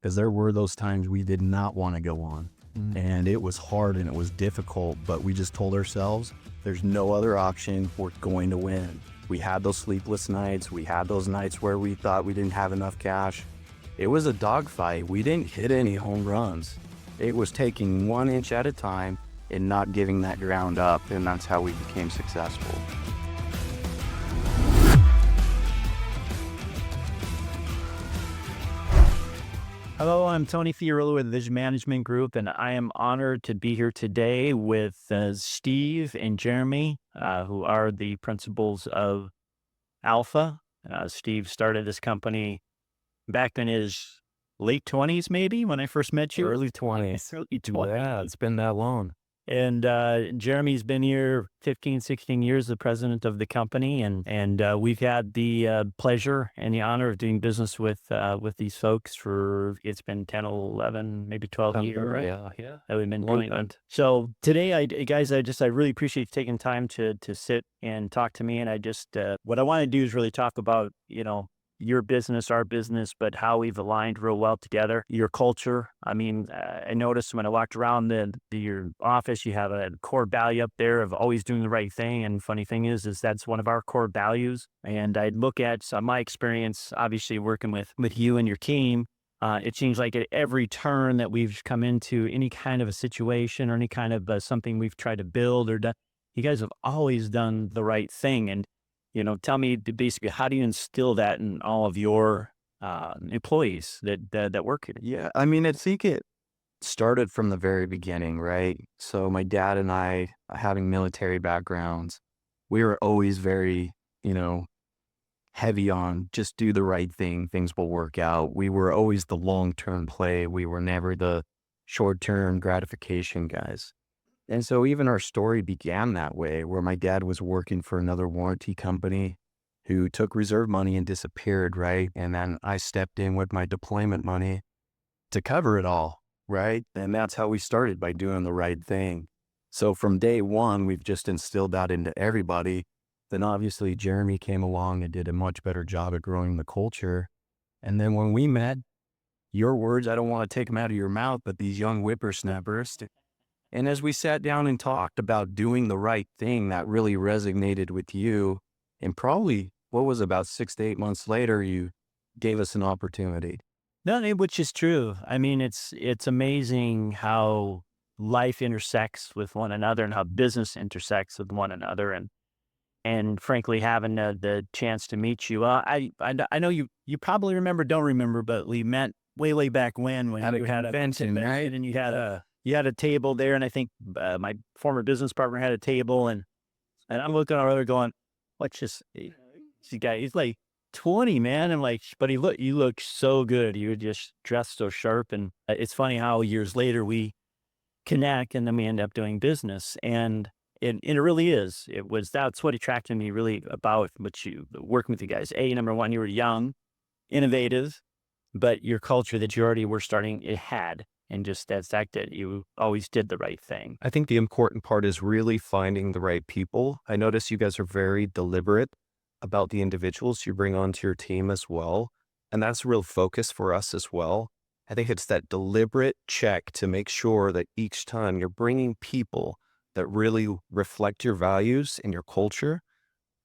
because there were those times we did not want to go on. And it was hard and it was difficult, but we just told ourselves there's no other option. We're going to win. We had those sleepless nights. We had those nights where we thought we didn't have enough cash. It was a dogfight. We didn't hit any home runs. It was taking 1 inch at a time and not giving that ground up. And that's how we became successful. Hello, I'm Tony Fiorillo with Vision Management Group, and I am honored to be here today with Steve and Jeremy, who are the principals of Alpha. Steve started this company back in his late 20s, maybe, when I first met you. Early 20s. Early 20s. Yeah, it's been that long. And Jeremy's been here 15, 16 years, the president of the company. And we've had the pleasure and the honor of doing business with these folks for, it's been 10, 11, maybe 12 years, right? Yeah. That we've been doing it. So today, I really appreciate you taking time to sit and talk to me. And what I want to do is really talk about, your business, our business, but how we've aligned real well together. Your culture. I mean, I noticed when I walked around your office, you have a core value up there of always doing the right thing. And funny thing is that's one of our core values. And I'd look at my experience, obviously working with you and your team. It seems like at every turn that we've come into any kind of a situation or any kind of something we've tried to build or done, you guys have always done the right thing. And tell me basically, how do you instill that in all of your employees that work here? Yeah, I mean, I think it started from the very beginning, right? So my dad and I, having military backgrounds, we were always very, heavy on just do the right thing. Things will work out. We were always the long-term play. We were never the short-term gratification guys. And so even our story began that way, where my dad was working for another warranty company who took reserve money and disappeared, right? And then I stepped in with my deployment money to cover it all, right? And that's how we started, by doing the right thing. So from day one, we've just instilled that into everybody. Then obviously Jeremy came along and did a much better job at growing the culture. And then when we met, your words, I don't want to take them out of your mouth, but these young whippersnappers. And as we sat down and talked about doing the right thing, that really resonated with you. And probably what was about 6 to 8 months later, you gave us an opportunity. No, which is true. I mean, it's amazing how life intersects with one another and how business intersects with one another. And frankly, having the chance to meet you, I know you probably don't remember, but we met way back when At a you had convention, right? and you had a table there, and I think my former business partner had a table, and I'm looking at her going, "What's this guy? He's like 20, man." I'm like, "But you look so good. You were just dressed so sharp." And it's funny how years later we connect, and then we end up doing business, and it really is. That's what attracted me really about working with you guys. Number one, you were young, innovative, but your culture that you already were starting, it had. And just that fact that you always did the right thing. I think the important part is really finding the right people. I notice you guys are very deliberate about the individuals you bring onto your team as well. And that's a real focus for us as well. I think it's that deliberate check to make sure that each time you're bringing people that really reflect your values and your culture.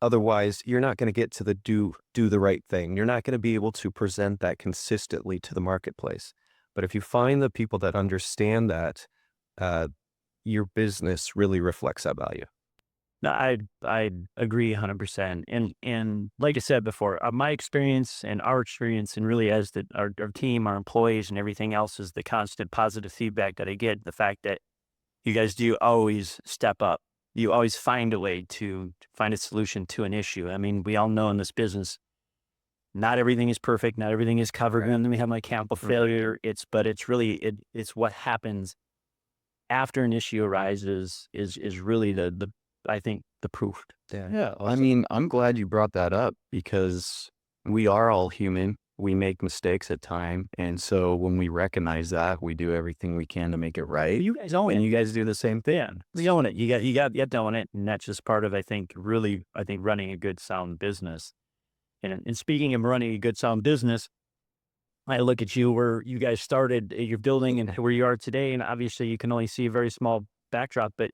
Otherwise, you're not going to get to the do the right thing. You're not going to be able to present that consistently to the marketplace. But if you find the people that understand that, your business really reflects that value. No, I agree 100%. And like I said before, my experience and our experience, and really as our team, our employees, and everything else, is the constant positive feedback that I get. The fact that you guys do always step up. You always find a way to find a solution to an issue. I mean, we all know in this business, not everything is perfect. Not everything is covered. And then we have my camp of failure. It's what happens after an issue arises is really I think the proof. Yeah. I mean, I'm glad you brought that up, because we are all human. We make mistakes at time. And so when we recognize that, we do everything we can to make it right. You guys own it. And you guys do the same thing. We own it. You got to own it. And that's just part of, I think, running a good, sound business. And speaking of running a good, sound business, I look at you where you guys started your building and where you are today, and obviously you can only see a very small backdrop, but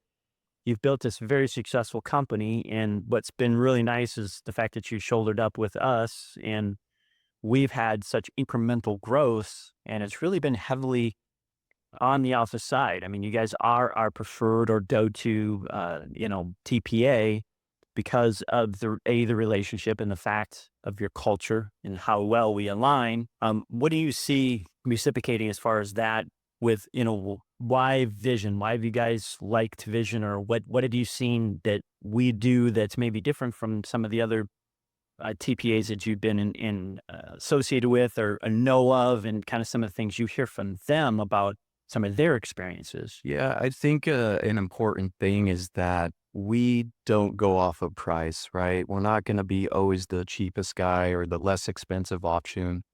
you've built this very successful company. And what's been really nice is the fact that you shouldered up with us, and we've had such incremental growth, and it's really been heavily on the alpha side. I mean, you guys are our preferred or go-to, TPA because of the relationship and the fact of your culture and how well we align. What do you see reciprocating as far as that with, why Vision? Why have you guys liked Vision, or what have you seen that we do that's maybe different from some of the other TPAs that you've been associated with or know of, and kind of some of the things you hear from them about some of their experiences? Yeah, I think an important thing is that we don't go off of price, right? We're not going to be always the cheapest guy or the less expensive option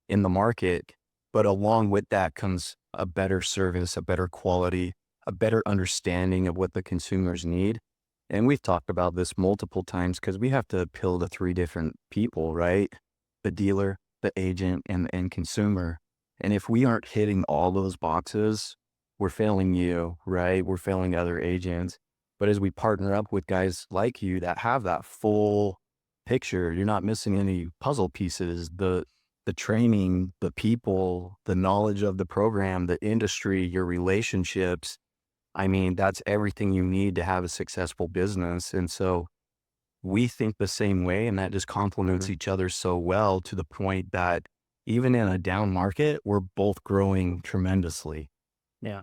in the market. But along with that comes a better service, a better quality, a better understanding of what the consumers need. And we've talked about this multiple times because we have to appeal to three different people, right? The dealer, the agent, and the end consumer. And if we aren't hitting all those boxes, we're failing you, right? We're failing other agents. But as we partner up with guys like you that have that full picture, you're not missing any puzzle pieces. The training, the people, the knowledge of the program, the industry, your relationships. I mean, that's everything you need to have a successful business. And so we think the same way, and that just complements each other so well to the point that even in a down market, we're both growing tremendously. Yeah.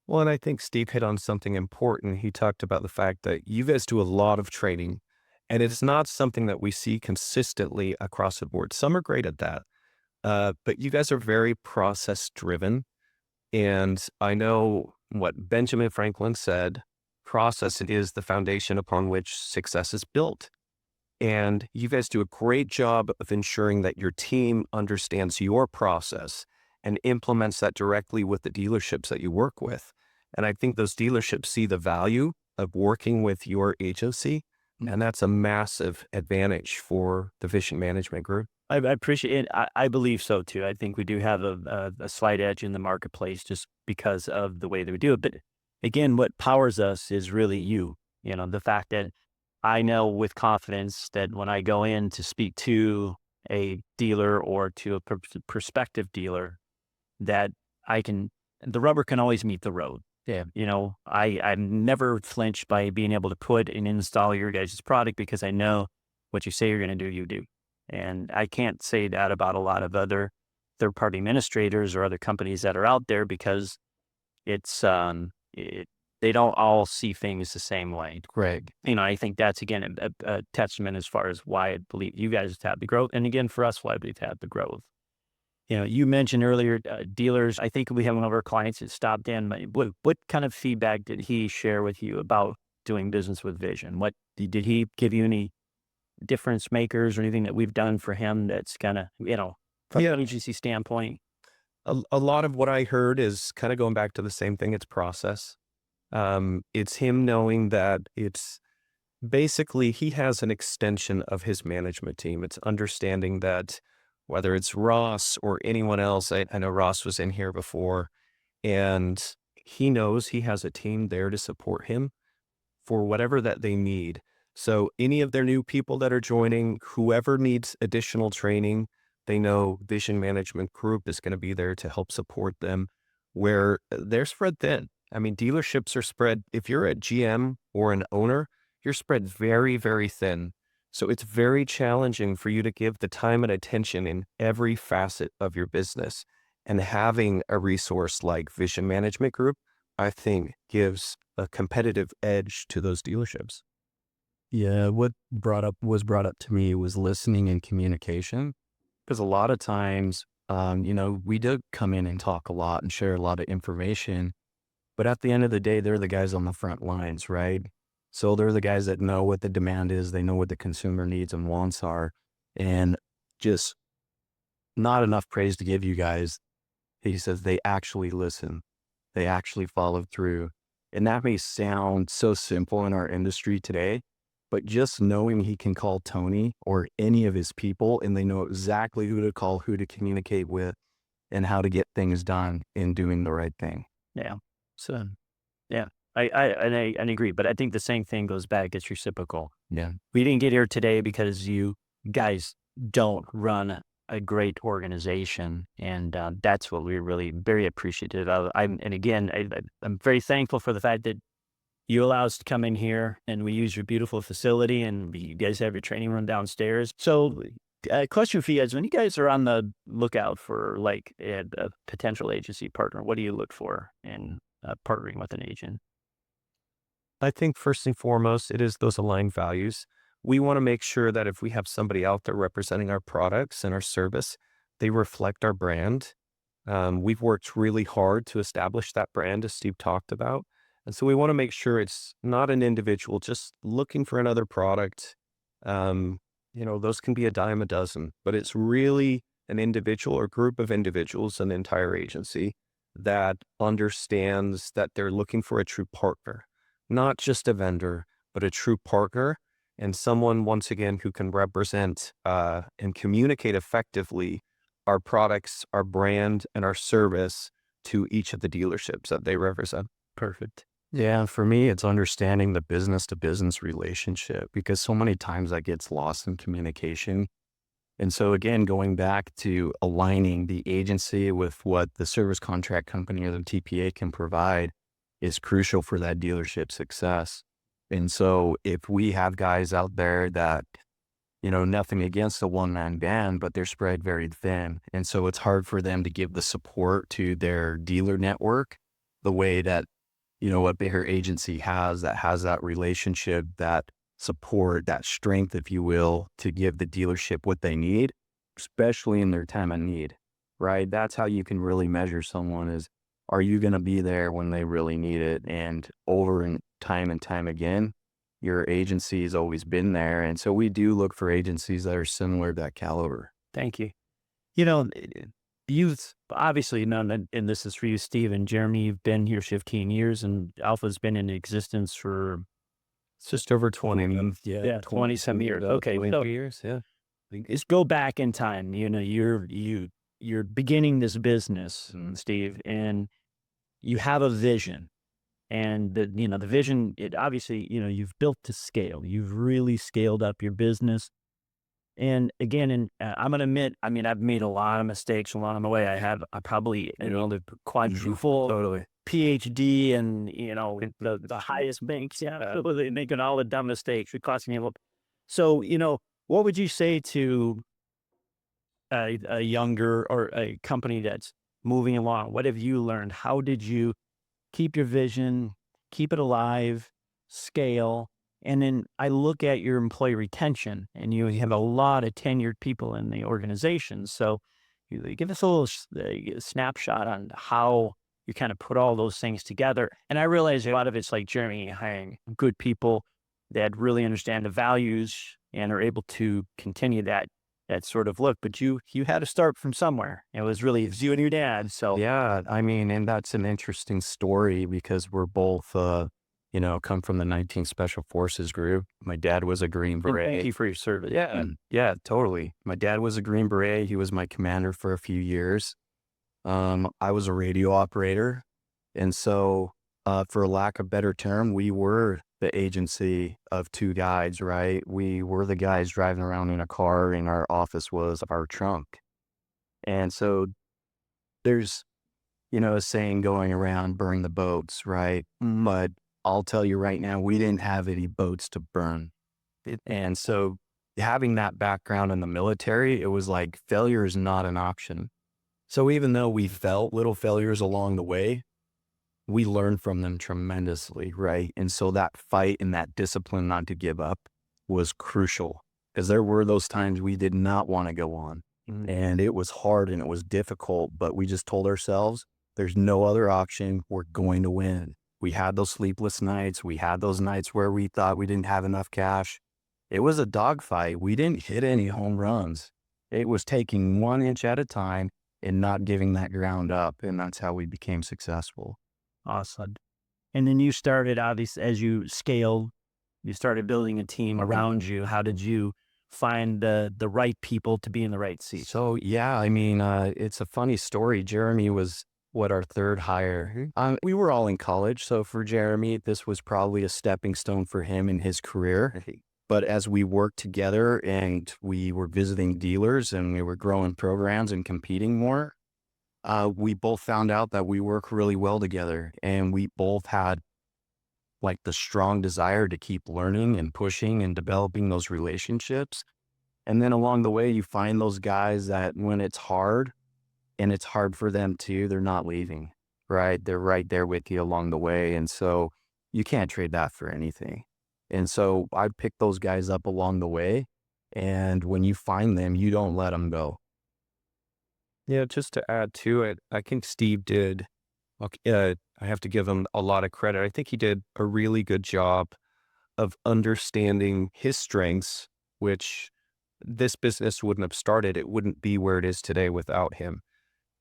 Well, and I think Steve hit on something important. He talked about the fact that you guys do a lot of training, and it's not something that we see consistently across the board. Some are great at that, but you guys are very process driven. And I know what Benjamin Franklin said, process is the foundation upon which success is built. And you guys do a great job of ensuring that your team understands your process and implements that directly with the dealerships that you work with. And I think those dealerships see the value of working with your agency. And that's a massive advantage for the Vision Management Group. I appreciate it. I believe so too. I think we do have a slight edge in the marketplace just because of the way that we do it. But again, what powers us is really you. The fact that I know with confidence that when I go in to speak to a dealer or to a prospective dealer, that the rubber can always meet the road. Yeah. I'm never flinched by being able to put and install your guys' product because I know what you say you're going to do, you do. And I can't say that about a lot of other third-party administrators or other companies that are out there because it's, they don't all see things the same way. Greg. I think that's, again, a testament as far as why I believe you guys have had the growth. And again, for us, why we've had the growth. You mentioned earlier dealers. I think we have one of our clients that stopped in. What kind of feedback did he share with you about doing business with Vision? What did he give you any difference makers or anything that we've done for him that's kind of, from Yeah. an agency standpoint? A lot of what I heard is kind of going back to the same thing. It's process. It's him knowing that it's basically he has an extension of his management team. It's understanding that whether it's Ross or anyone else, I know Ross was in here before, and he knows he has a team there to support him for whatever that they need. So any of their new people that are joining, whoever needs additional training, they know Vision Management Group is going to be there to help support them where they're spread thin. I mean, dealerships are spread. If you're a GM or an owner, you're spread very, very thin. So it's very challenging for you to give the time and attention in every facet of your business. And having a resource like Vision Management Group, I think, gives a competitive edge to those dealerships. Yeah, what was brought up to me was listening and communication. Because a lot of times, we do come in and talk a lot and share a lot of information. But at the end of the day, they're the guys on the front lines, right? So they're the guys that know what the demand is. They know what the consumer needs and wants are. And just not enough praise to give you guys. He says they actually listen. They actually follow through. And that may sound so simple in our industry today, but just knowing he can call Tony or any of his people and they know exactly who to call, who to communicate with, and how to get things done in doing the right thing. Yeah. So, yeah, I agree, but I think the same thing goes back. It's reciprocal. Yeah. We didn't get here today because you guys don't run a great organization, and that's what we're really very appreciative of. And again, I'm very thankful for the fact that you allow us to come in here and we use your beautiful facility, and you guys have your training room downstairs. So, question for you guys: when you guys are on the lookout for like a potential agency partner, what do you look for in partnering with an agent? I think first and foremost, it is those aligned values. We want to make sure that if we have somebody out there representing our products and our service, they reflect our brand. We've worked really hard to establish that brand, as Steve talked about. And so we want to make sure it's not an individual just looking for another product. Those can be a dime a dozen, but it's really an individual or group of individuals, an entire agency that understands that they're looking for a true partner, not just a vendor, but a true partner and someone, once again, who can represent and communicate effectively our products, our brand, and our service to each of the dealerships that they represent. Perfect. Yeah, for me, it's understanding the business to business relationship because so many times that gets lost in communication. And so, again, going back to aligning the agency with what the service contract company or the TPA can provide is crucial for that dealership success. And so, if we have guys out there that, nothing against a one-man band, but they're spread very thin. And so it's hard for them to give the support to their dealer network the way that, a bigger agency has that relationship, that support, that strength, if you will, to give the dealership what they need, especially in their time of need, right? That's how you can really measure someone is, are you going to be there when they really need it? And over and time again, your agency has always been there. And so we do look for agencies that are similar to that caliber. Thank you. You know, you've obviously known, and this is for you, Steve and Jeremy, you've been here 15 years, and Alpha's been in existence for It's just over 20. yeah, 20 some years. Okay, 23 years. Yeah. let's go back in time. You're beginning this business, Steve, and you have a vision. And the vision, it obviously, you've built to scale. You've really scaled up your business. And again, I'm going to admit, I mean, I've made a lot of mistakes along the way. I probably, the quadruple Totally. PhD and, the highest banks. Yeah, absolutely. Making all the dumb mistakes. It cost me a little. So, what would you say to a younger or a company that's moving along? What have you learned? How did you keep your vision, keep it alive, scale? And then I look at your employee retention, and you have a lot of tenured people in the organization. So you give us a little snapshot on how you kind of put all those things together. And I realize a lot of it's like Jeremy hiring good people that really understand the values and are able to continue that sort of look. But you had to start from somewhere. It was you and your dad. So Yeah, I mean, and that's an interesting story because we're both, come from the 19th Special Forces group. My dad was a Green and Beret. thank you for your service. Yeah, yeah, totally. My dad was a Green Beret. He was my commander for a few years. I was a radio operator. And so, for lack of better term, we were the agency of two guides, right? We were the guys driving around in a car, and our office was our trunk. And so there's, a saying going around, burn the boats, right? But I'll tell you right now, we didn't have any boats to burn. And so having that background in the military, it was like failure is not an option. So even though we felt little failures along the way, we learned from them tremendously, right? And so that fight and that discipline not to give up was crucial because there were those times we did not want to go on. And it was hard and it was difficult, but we just told ourselves there's no other option. We're going to win. We had those sleepless nights. We had those nights where we thought we didn't have enough cash. It was a dogfight. We didn't hit any home runs. It was taking 1 inch at a time and not giving that ground up. And that's how we became successful. Awesome. And then you started, obviously, as you scaled, you started building a team around you. How did you find the right people to be in the right seats? So yeah, I mean, it's a funny story. Jeremy was what our third hire. We were all in college, so for Jeremy, this was probably a stepping stone for him in his career. But as we worked together and we were visiting dealers and we were growing programs and competing more, we both found out that we work really well together, and we both had like the strong desire to keep learning and pushing and developing those relationships. And then along the way, you find those guys that when it's hard and it's hard for them too, they're not leaving, right? They're right there with you along the way. And so you can't trade that for anything. And so I pick those guys up along the way. And when you find them, you don't let them go. Yeah, just to add to it, I think Steve did. I have to give him a lot of credit. I think he did a really good job of understanding his strengths, which this business wouldn't have started. It wouldn't be where it is today without him.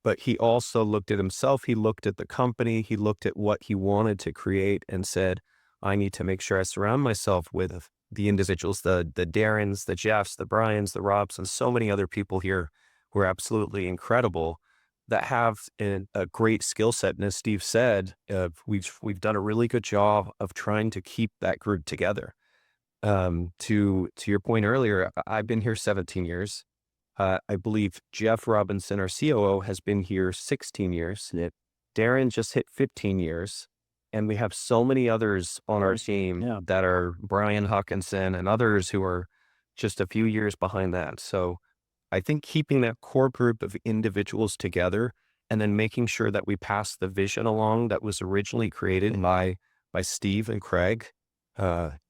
But he also looked at himself. He looked at the company. He looked at what he wanted to create and said, I need to make sure I surround myself with the individuals, the Darrens, the Jeffs, the Brians, the Robs, and so many other people here who are absolutely incredible that have a great skill set. And as Steve said, we've done a really good job of trying to keep that group together. To your point earlier, I've been here 17 years. I believe Jeff Robinson, our COO, has been here 16 years. Yep. Darren just hit 15 years. And we have so many others on our team Yeah. that are Brian Hawkinson and others who are just a few years behind that. So I think keeping that core group of individuals together and then making sure that we pass the vision along that was originally created by Steve and Craig,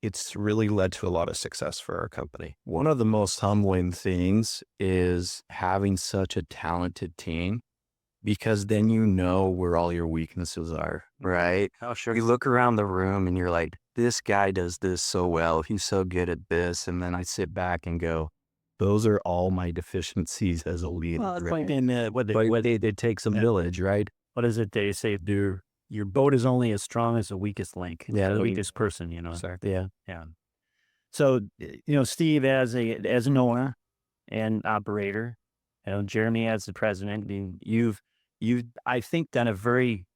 it's really led to a lot of success for our company. One of the most humbling things is having such a talented team, because then you know where all your weaknesses are, right? Oh, sure. You look around the room and you're like, this guy does this so well. He's so good at this. And then I sit back and go, those are all my deficiencies as a leader. Well, it's right? like in But it takes a village, right? what is it they say? Your boat is only as strong as the weakest link. Yeah, The I mean, weakest person. Exactly. yeah. Yeah. So Steve as an owner and operator, Jeremy as the president. I mean, you've I think done a very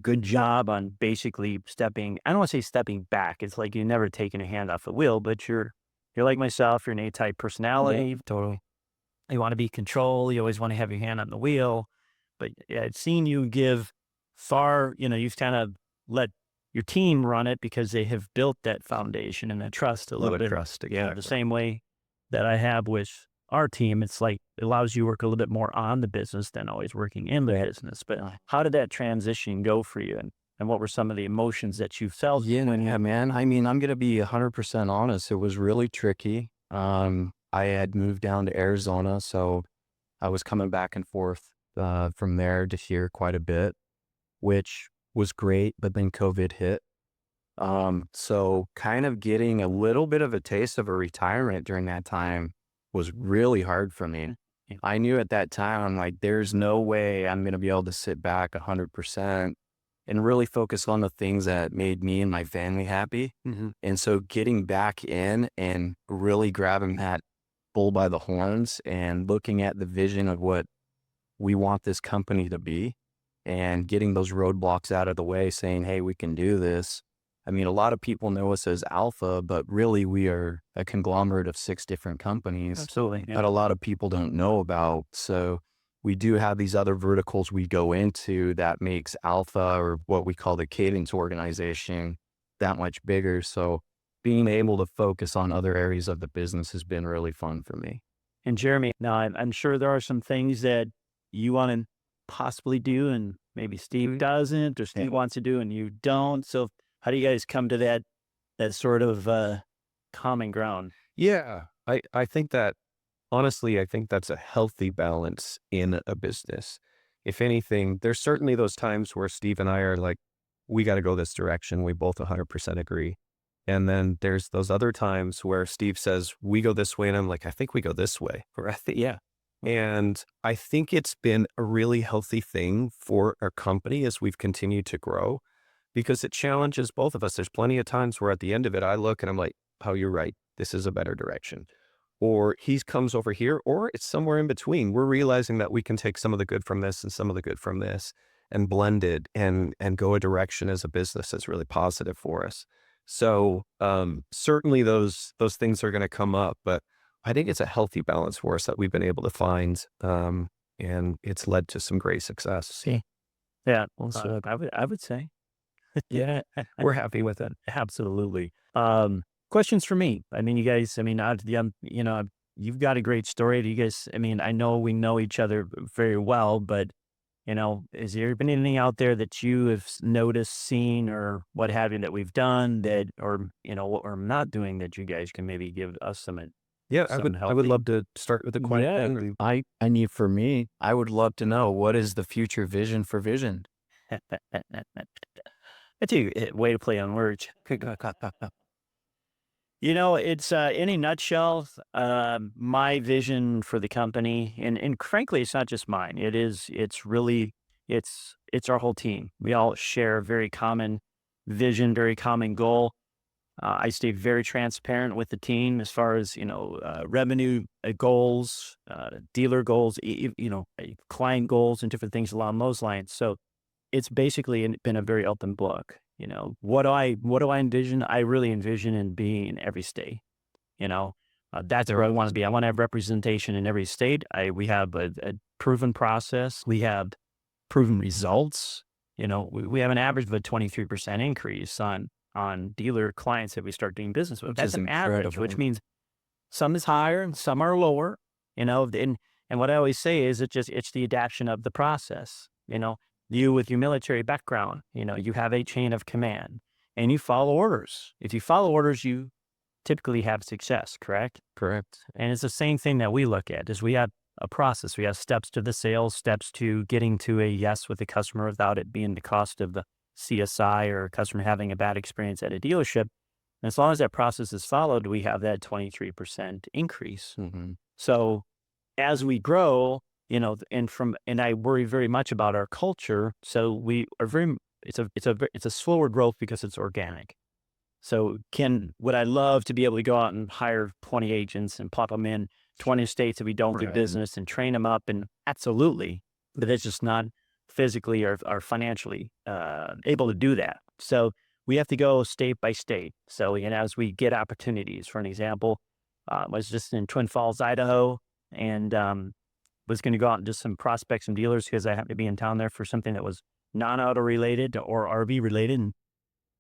good job on basically stepping. I don't want to say stepping back. It's like you've never taken a hand off the wheel, but you're like myself. You're an A-type personality. Totally. You want to be in control. You always want to have your hand on the wheel. But yeah, I've seen you give far, you've kind of let your team run it because they have built that foundation and that trust a A lot little of bit. trust. The Exactly. same way that I have with our team. It's like it allows you to work a little bit more on the business than always working in the business. But how did that transition go for you? And what were some of the emotions that you felt? Yeah, man. I mean, I'm going to be 100% honest. It was really tricky. I had moved down to Arizona, so I was coming back and forth from there to here quite a bit, which was great. But then COVID hit. So kind of getting a little bit of a taste of a retirement during that time was really hard for me. Yeah. I knew at that time, I'm like, there's no way I'm going to be able to sit back 100% and really focus on the things that made me and my family happy. Mm-hmm. And so getting back in and really grabbing that bull by the horns and looking at the vision of what we want this company to be and getting those roadblocks out of the way, saying, hey, we can do this. I mean, a lot of people know us as Alpha, but really we are a conglomerate of 6 different companies Absolutely. that a lot of people don't know about. So we do have these other verticals we go into that makes Alpha, or what we call the cadence organization, that much bigger. So being able to focus on other areas of the business has been really fun for me. And Jeremy, now I'm sure there are some things that you want to possibly do and maybe Steve doesn't, or Steve wants to do and you don't. So how do you guys come to that sort of common ground? Yeah, I think that honestly, I think that's a healthy balance in a business. If anything, there's certainly those times where Steve and I are like, we got to go this direction. We both 100% agree. And then there's those other times where Steve says, we go this way. And I'm like, I think we go this way. Or yeah. And I think it's been a really healthy thing for our company as we've continued to grow, because it challenges both of us. There's plenty of times where at the end of it, I look and I'm like, oh, you're right. this is a better direction. Or he comes over here, or it's somewhere in between. We're realizing that we can take some of the good from this and some of the good from this and blend it and go a direction as a business that's really positive for us. So certainly those things are going to come up, but I think it's a healthy balance for us that we've been able to find, and it's led to some great success. See, yeah, well, so I would say, Yeah, we're happy with it. absolutely. Questions for me. I mean, you guys, I mean, you've got a great story. Do you guys, I mean, I know we know each other very well, but, has there been anything out there that you have noticed, seen, or what have you that we've done that, or, what we're not doing that you guys can maybe give us Yeah, some I would healthy? love to start with the Yeah, question. I need for me, I would love to know what is the future vision for Vision? That's a way to play on words. It's in a nutshell, my vision for the company, and frankly, it's not just mine. It's really, it's our whole team. We all share a very common vision, very common goal. I stay very transparent with the team as far as revenue goals, dealer goals, client goals, and different things along those lines. So it's basically been a very open book. What do I envision? I really envision in being in every state. You know, that's where I want to be. I want to have representation in every state. We have a proven process. We have proven results. We have an average of a 23% increase on dealer clients that we start doing business with. Which That's is an average, incredible. which means some is higher and some are lower. And what I always say is it's the adaptation of the process. You with your military background, you have a chain of command and you follow orders. If you follow orders, you typically have success, correct? Correct. And it's the same thing that we look at is we have a process. We have steps to the sales, steps to getting to a yes with the customer without it being the cost of the CSI or a customer having a bad experience at a dealership. And as long as that process is followed, we have that 23% increase. Hmm. So as we grow, and I worry very much about our culture. So we are it's a slower growth because it's organic. So would I love to be able to go out and hire 20 agents and plop them in 20 states that we don't do Right. business and train them up? And absolutely, but it's just not physically or financially able to do that. So we have to go state by state. So, as we get opportunities, for an example, I was just in Twin Falls, Idaho, and was going to go out and just some prospects and dealers because I happened to be in town there for something that was non-auto related or RV related.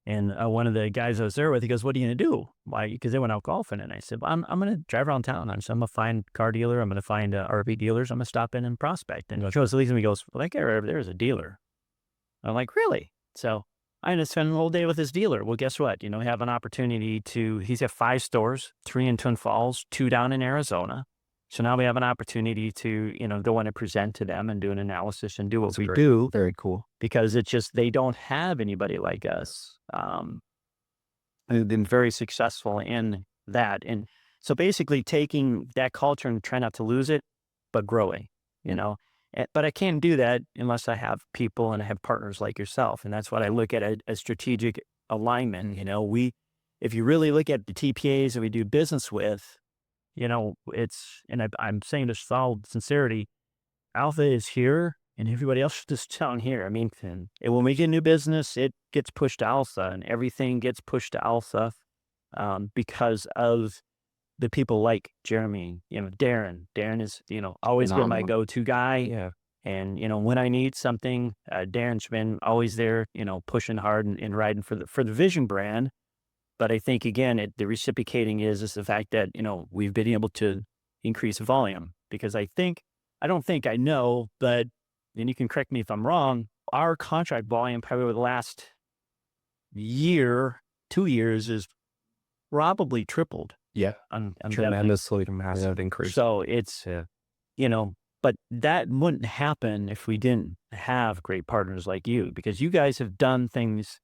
And one of the guys I was there with, he goes, "What are you going to do?" Why? Because they went out golfing. And I said, "Well, I'm going to drive around town. I'm going to find car dealer. I'm going to find RV dealers. I'm going to stop in and prospect." And he goes, he goes, "Well, that guy right over there is a dealer." I'm like, "Really?" So I ended up spending the whole day with this dealer. Well, guess what? We have an opportunity he's got 5 stores, 3 in Twin Falls, 2 down in Arizona. So now we have an opportunity to, go in and present to them and do an analysis and do what That's we great. do Very cool. because it's just, they don't have anybody like us. Who've been very successful in that. And so basically taking that culture and trying not to lose it, but growing, you know. But I can't do that unless I have people and I have partners like yourself. And that's what I look at a strategic alignment. If you really look at the TPAs that we do business with, I'm saying this with all sincerity, Alpha is here and everybody else is down here. I mean, and when we get new business, it gets pushed to Alpha and everything gets pushed to Alpha because of the people like Jeremy, Darren. Darren is, always been my Phenomenal. go-to guy. Yeah. And, when I need something, Darren's been always there, pushing hard and riding for the Vision brand. But I think, again, the reciprocating is the fact that, we've been able to increase volume because I don't think I know, but and you can correct me if I'm wrong, our contract volume probably over the last year, 2 years is probably tripled Yeah. on Tremendously massive increase. So it's, Yeah. but that wouldn't happen if we didn't have great partners like you, because you guys have done things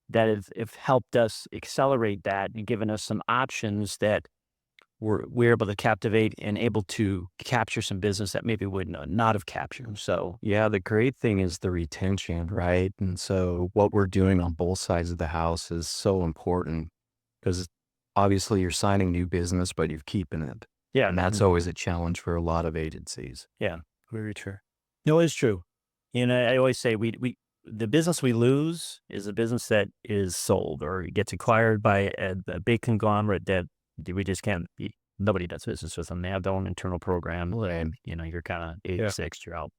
that have helped us accelerate that and given us some options that we're able to captivate and able to capture some business that maybe would not have captured. So Yeah, the great thing is the retention, right? And so what we're doing on both sides of the house is so important because obviously you're signing new business, but you're keeping it. Yeah. And that's always a challenge for a lot of agencies. Yeah. Very true. No, it's true. I always say the business we lose is a business that is sold or gets acquired by a big conglomerate that we just can't be. Nobody does business with them. They have their own internal program, and you're kind of age Yeah. 6, you're out.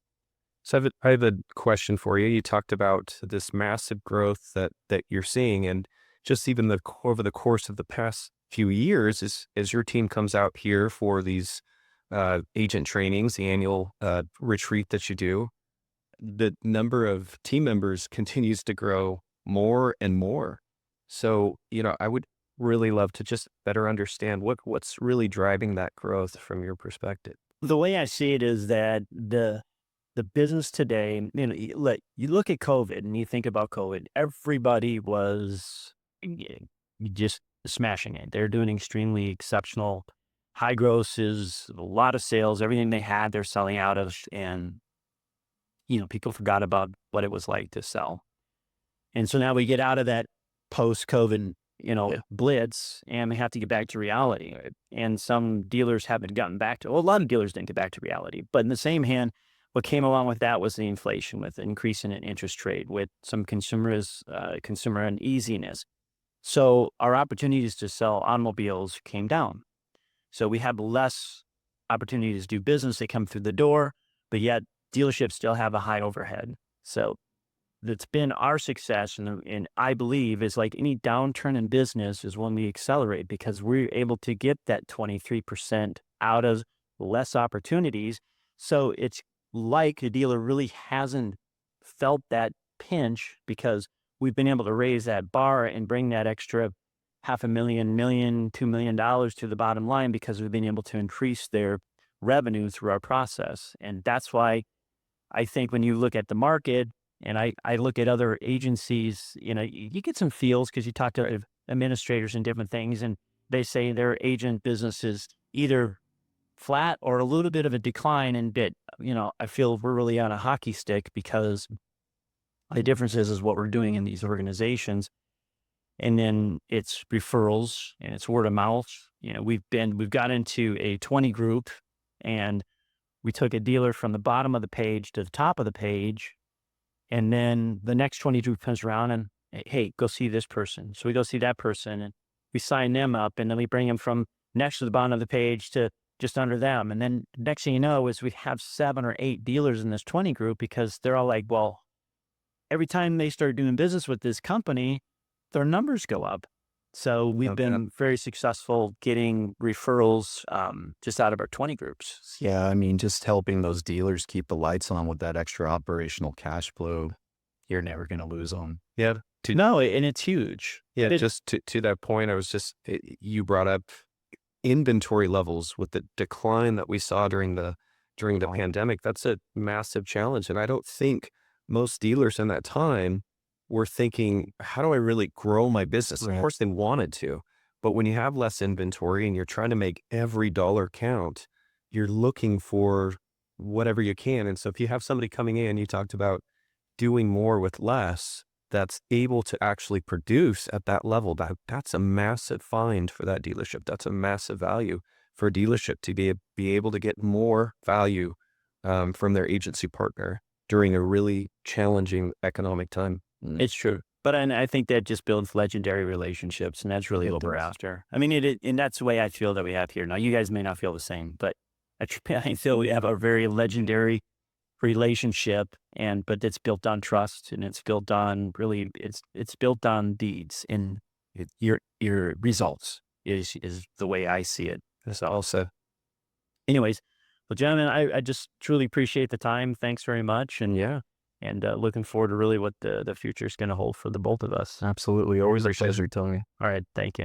So I have a question for you. You talked about this massive growth that you're seeing, and just even over the course of the past few years, as your team comes out here for these agent trainings, the annual retreat that you do, the number of team members continues to grow more and more. So, I would really love to just better understand what's really driving that growth from your perspective. The way I see it is that the business today, you look at COVID and you think about COVID, everybody was just smashing it. They're doing extremely exceptional. High grosses, a lot of sales, everything they had, they're selling out of. And, people forgot about what it was like to sell. And so now we get out of that post-COVID, blitz, and we have to get back to reality. Right. And some dealers haven't gotten back to, well, a lot of dealers didn't get back to reality. But in the same hand, what came along with that was the inflation, with the increase in interest rate, with some consumer uneasiness. So our opportunities to sell automobiles came down. So we have less opportunities to do business. They come through the door, but yet dealerships still have a high overhead. So that's been our success, and I believe is like any downturn in business is when we accelerate, because we're able to get that 23% out of less opportunities. So it's like the dealer really hasn't felt that pinch, because we've been able to raise that bar and bring that extra half a million, $2 million to the bottom line, because we've been able to increase their revenue through our process. And that's why I think when you look at the market, and I look at other agencies, you get some feels because you talk to administrators and different things, and they say their agent business is either flat or a little bit of a decline. And I feel we're really on a hockey stick, because the difference is what we're doing in these organizations. And then it's referrals and it's word of mouth. We've got into a 20 group, and we took a dealer from the bottom of the page to the top of the page. And then the next 20 group comes around and, hey, go see this person. So we go see that person and we sign them up, and then we bring them from next to the bottom of the page to just under them. And then next thing you know is we have 7 or 8 dealers in this 20 group, because they're all like, well, every time they start doing business with this company, their numbers go up. So we've Okay. been very successful getting referrals just out of our 20 groups. Yeah, I mean, just helping those dealers keep the lights on with that extra operational cash flow, you're never going to lose them. Yeah. No, and it's huge. Yeah. It- Just to that point, you brought up inventory levels with the decline that we saw during the pandemic. That's a massive challenge. And I don't think most dealers in that time were thinking, how do I really grow my business? Of Right. course they wanted to, but when you have less inventory and you're trying to make every dollar count, you're looking for whatever you can. And so if you have somebody coming in, you talked about doing more with less, that's able to actually produce at that level, that's a massive find for that dealership. That's a massive value for a dealership to be able to get more value from their agency partner during a really challenging economic time. It's true. But I think that just builds legendary relationships, and that's really It what we're does. after. I mean, and that's the way I feel that we have here. Now, you guys may not feel the same, but I feel we have a very legendary relationship, but it's built on trust, and it's built on it's built on deeds, and your results is the way I see it. So, Also, anyways, well, gentlemen, I just truly appreciate the time. Thanks very much, and yeah. looking forward to really what the future is going to hold for the both of us. Absolutely. Always a Appreciate it. pleasure, Tony. All right, thank you.